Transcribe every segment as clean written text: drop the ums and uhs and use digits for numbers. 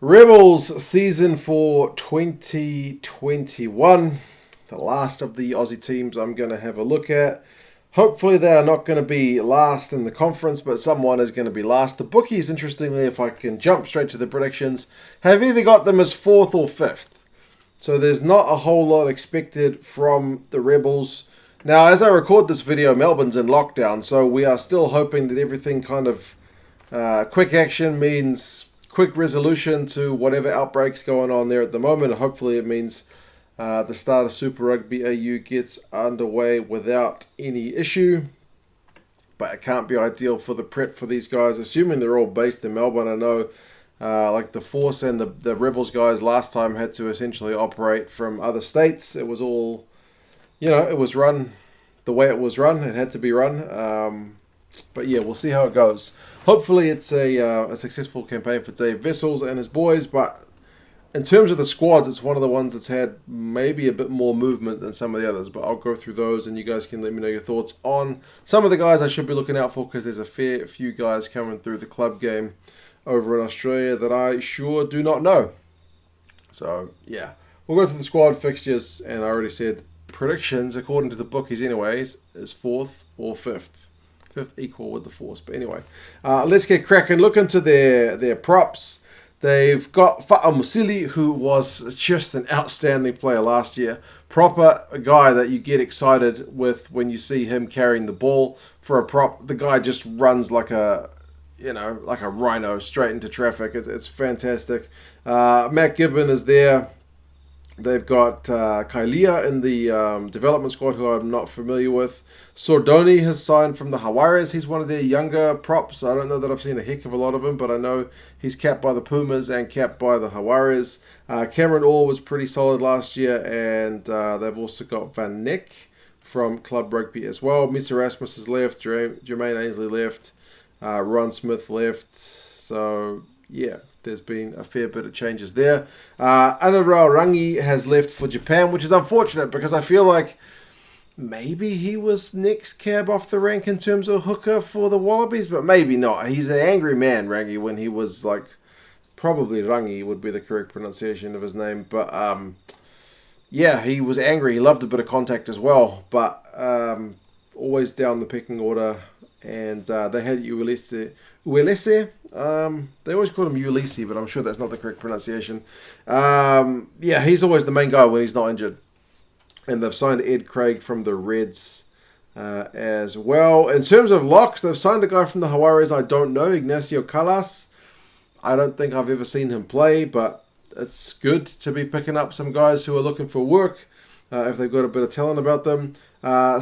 Rebels season for 2021. The last of the Aussie teams I'm going to have a look at. Hopefully they are not going to be last in the conference, but someone is going to be last. The bookies, interestingly, if I can jump straight to the predictions, have either got them as 4th or 5th. So there's not a whole lot expected from the Rebels. Now, as I record this video, Melbourne's in lockdown, so we are still hoping that everything kind of quick action means quick resolution to whatever outbreaks going on there at the moment. Hopefully it means the start of Super Rugby AU gets underway without any issue. But it can't be ideal for the prep for these guys, assuming they're all based in Melbourne. I know like the Force and the Rebels guys last time had to essentially operate from other states. It was all, it was run the way it was run. It had to be run. But yeah, we'll see how it goes. Hopefully it's a successful campaign for Dave Vessels and his boys, but in terms of the squads, it's one of the ones that's had maybe a bit more movement than some of the others, but I'll go through those and you guys can let me know your thoughts on some of the guys I should be looking out for, because there's a fair few guys coming through the club game over in Australia that I sure do not know. So yeah, we'll go through the squad fixtures, and I already said predictions according to the bookies anyways is 4th or 5th. 5th equal with the Force. But anyway, let's get cracking. Look into their props. They've got Fa'a Musili, who was just an outstanding player last year. Proper guy that you get excited with when you see him carrying the ball for a prop. The guy just runs like a rhino straight into traffic. It's fantastic. Matt Gibbon is there. They've got Kailia in the development squad, who I'm not familiar with. Sordoni has signed from the Hawares. He's one of their younger props. I don't know that I've seen a heck of a lot of him, but I know he's capped by the Pumas and capped by the Hawares. Cameron Orr was pretty solid last year, and they've also got Van Neck from Club Rugby as well. Mr. Rasmus has left. Jermaine Ainsley left. Ron Smith left. So, yeah. There's been a fair bit of changes there. Anurao Rangi has left for Japan, which is unfortunate because I feel like maybe he was next cab off the rank in terms of hooker for the Wallabies, but maybe not. He's an angry man, Rangi, when he was like, probably Rangi would be the correct pronunciation of his name. But yeah, he was angry. He loved a bit of contact as well, but always down the pecking order. And they had Uelese. They always call him Ulysses, but I'm sure that's not the correct pronunciation. Yeah, he's always the main guy when he's not injured. And they've signed Ed Craig from the Reds as well. In terms of locks, they've signed a guy from the Hawares I don't know, Ignacio Calas. I don't think I've ever seen him play, but it's good to be picking up some guys who are looking for work if they've got a bit of talent about them.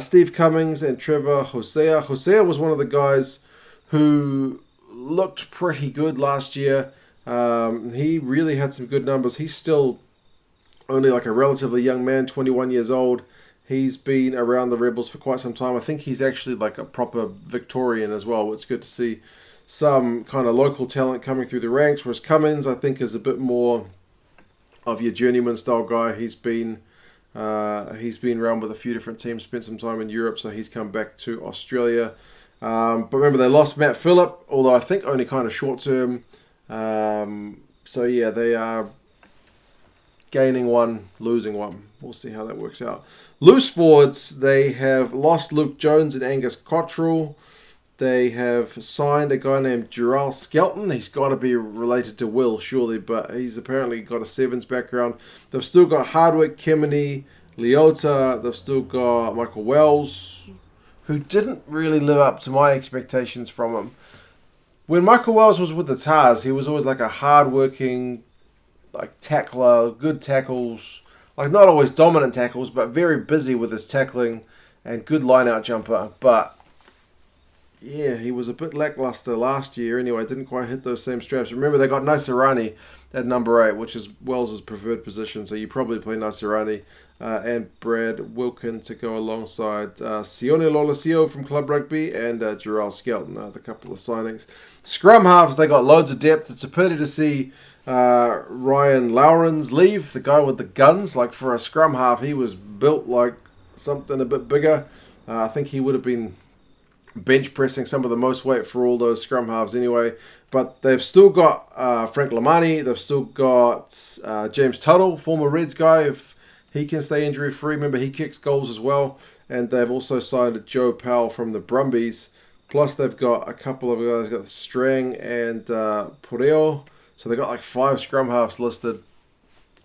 Steve Cummings and Trevor Hosea. Hosea was one of the guys who looked pretty good last year. He really had some good numbers. He's still only like a relatively young man, 21 years old. He's been around the Rebels for quite some time. I think he's actually like a proper Victorian as well. It's good to see some kind of local talent coming through the ranks, whereas Cummins, I think, is a bit more of your journeyman style guy. He's been around with a few different teams, spent some time in Europe, so he's come back to Australia. But remember, they lost Matt Phillip, although I think only kind of short term. So yeah, they are gaining one, losing one. We'll see how that works out. Loose forwards, they have lost Luke Jones and Angus Cottrell. They have signed a guy named Gerald Skelton. He's got to be related to Will, surely, but he's apparently got a Sevens background. They've still got Hardwick, Kemeny, Leota. They've still got Michael Wells, who didn't really live up to my expectations from him. When Michael Wells was with the Tars, he was always like a hard-working, like tackler, good tackles, like not always dominant tackles, but very busy with his tackling and good line-out jumper. But yeah, he was a bit lackluster last year anyway. Didn't quite hit those same straps. Remember, they got Naisarani at number 8, which is Wells' preferred position. So you probably play Naisarani and Brad Wilkin to go alongside Sione Lolosio from Club Rugby and Gerald Skelton, the couple of signings. Scrum halves, they got loads of depth. It's a pity to see Ryan Lowrens leave, the guy with the guns. Like for a scrum half, he was built like something a bit bigger. I think he would have been bench pressing some of the most weight for all those scrum halves anyway. But they've still got Frank Lamani. They've still got James Tuttle, former Reds guy. If he can stay injury free, remember he kicks goals as well. And they've also signed Joe Powell from the Brumbies. Plus they've got a couple of guys. They've got Strang and Poreo. So they've got like 5 scrum halves listed.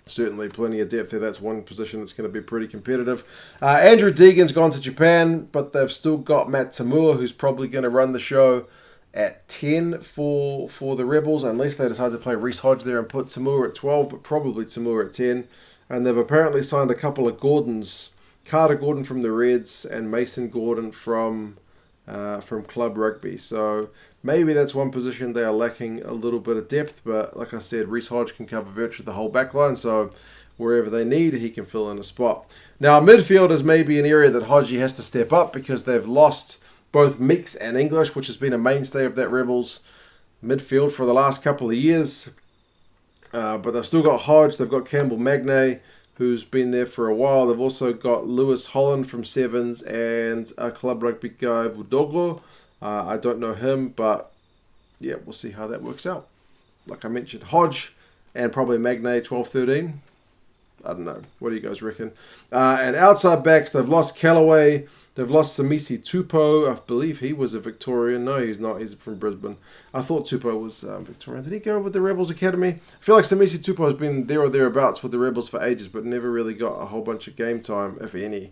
Certainly plenty of depth there. That's one position that's going to be pretty competitive. Andrew Deegan's gone to Japan, but they've still got Matt Tamua, who's probably going to run the show at 10 for the Rebels, unless they decide to play Reece Hodge there and put Tamua at 12, but probably Tamua at 10. And they've apparently signed a couple of Gordons, Carter Gordon from the Reds and Mason Gordon from Club Rugby. So maybe that's one position they are lacking a little bit of depth, but like I said, Reece Hodge can cover virtually the whole backline, so wherever they need, he can fill in a spot. Now, midfield is maybe an area that Hodgie has to step up because they've lost both Meeks and English, which has been a mainstay of that Rebels midfield for the last couple of years. But they've still got Hodge, they've got Campbell Magnay, who's been there for a while. They've also got Lewis Holland from Sevens and a Club Rugby guy, Vudoglo. I don't know him, but yeah, we'll see how that works out. Like I mentioned, Hodge and probably Magnay 12-13. I don't know. What do you guys reckon? And outside backs, they've lost Callaway. They've lost Samisi Tupou. I believe he was a Victorian. No, he's not. He's from Brisbane. I thought Tupou was Victorian. Did he go with the Rebels Academy? I feel like Samisi Tupou has been there or thereabouts with the Rebels for ages, but never really got a whole bunch of game time, if any.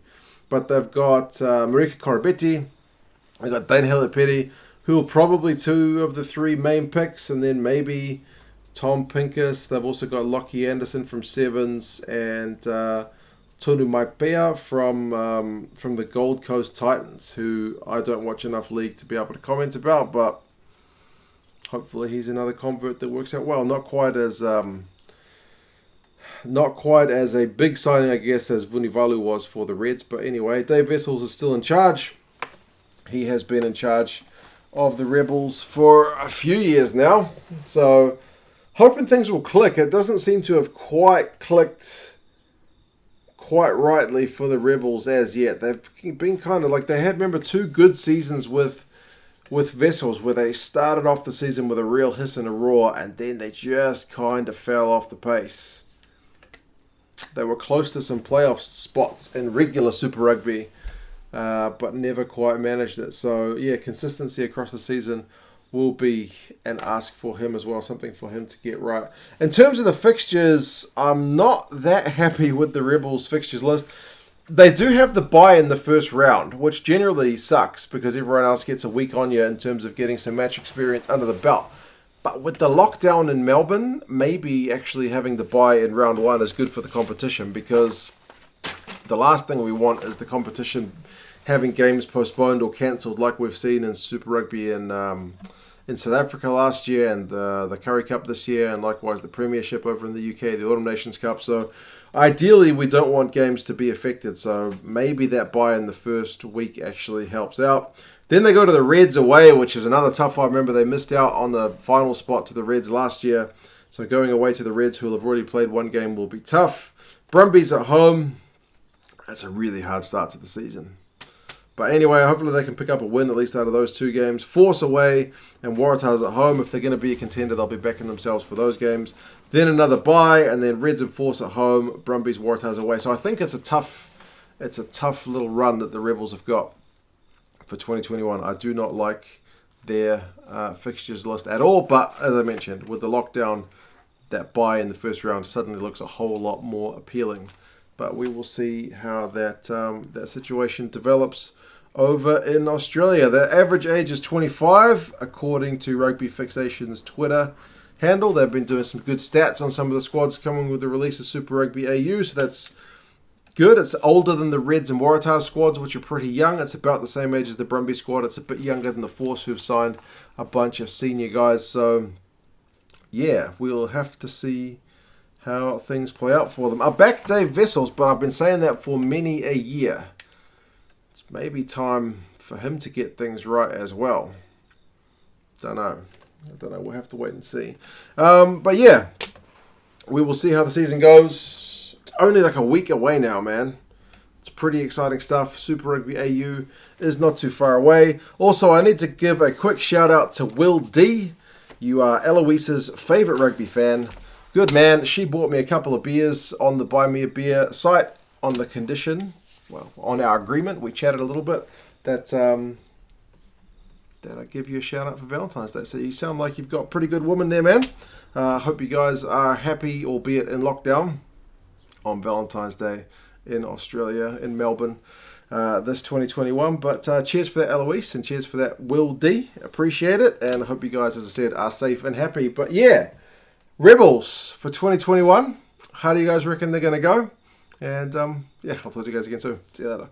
But they've got Marika Corabetti. They've got Dane Hill-Petty, who are probably 2 of the 3 main picks, and then maybe Tom Pincus. They've also got Lockie Anderson from Sevens and Tonu Maipea from the Gold Coast Titans, who I don't watch enough league to be able to comment about, but hopefully he's another convert that works out well. Not quite as a big signing, I guess, as Vunivalu was for the Reds, but anyway, Dave Wessels is still in charge. He has been in charge of the Rebels for a few years now, so hoping things will click. It doesn't seem to have quite clicked quite rightly for the Rebels as yet. They've been kind of like, they had, remember, 2 good seasons with Vessels where they started off the season with a real hiss and a roar, and then they just kind of fell off the pace. They were close to some playoff spots in regular Super Rugby, but never quite managed it. So yeah, consistency across the season will be an ask for him as well, something for him to get right. In terms of the fixtures, I'm not that happy with the Rebels fixtures list. They do have the bye in the first round, which generally sucks because everyone else gets a week on you in terms of getting some match experience under the belt. But with the lockdown in Melbourne, maybe actually having the bye in round 1 is good for the competition, because the last thing we want is the competition having games postponed or cancelled like we've seen in Super Rugby in South Africa last year, and the Currie Cup this year, and likewise the Premiership over in the UK, the Autumn Nations Cup. So ideally we don't want games to be affected, so maybe that bye in the first week actually helps out. Then they go to the Reds away, which is another tough one. Remember, they missed out on the final spot to the Reds last year, so going away to the Reds, who will have already played 1 game, will be tough. Brumbies at home. That's a really hard start to the season. But anyway, hopefully they can pick up a win at least out of those 2 games. Force away and Waratahs at home. If they're going to be a contender, they'll be backing themselves for those games. Then another bye, and then Reds and Force at home, Brumbies, Waratahs away. So I think it's a tough little run that the Rebels have got for 2021. I do not like their fixtures list at all, but as I mentioned, with the lockdown, that bye in the first round suddenly looks a whole lot more appealing. But we will see how that situation develops over in Australia. The average age is 25, according to Rugby Fixation's Twitter handle. They've been doing some good stats on some of the squads coming with the release of Super Rugby AU, so that's good. It's older than the Reds and Waratahs squads, which are pretty young. It's about the same age as the Brumbies squad. It's a bit younger than the Force, who've signed a bunch of senior guys. So, yeah, we'll have to see how things play out for them. I back Dave Vessels, but I've been saying that for many a year. It's maybe time for him to get things right as well. Don't know. We'll have to wait and see. But yeah, we will see how the season goes. It's only like a week away now, man. It's pretty exciting stuff. Super Rugby AU is not too far away. Also, I need to give a quick shout out to Will D. You are Eloise's favourite rugby fan. Good man. She bought me a couple of beers on the Buy Me a Beer site on the condition, well, on our agreement. We chatted a little bit that I give you a shout out for Valentine's Day. So you sound like you've got a pretty good woman there, man. Hope you guys are happy, albeit in lockdown, on Valentine's Day in Australia, in Melbourne, this 2021. But cheers for that, Eloise, and cheers for that, Will D. Appreciate it, and I hope you guys, as I said, are safe and happy. But yeah, Rebels for 2021. How do you guys reckon they're going to go? And yeah, I'll talk to you guys again soon. See you later.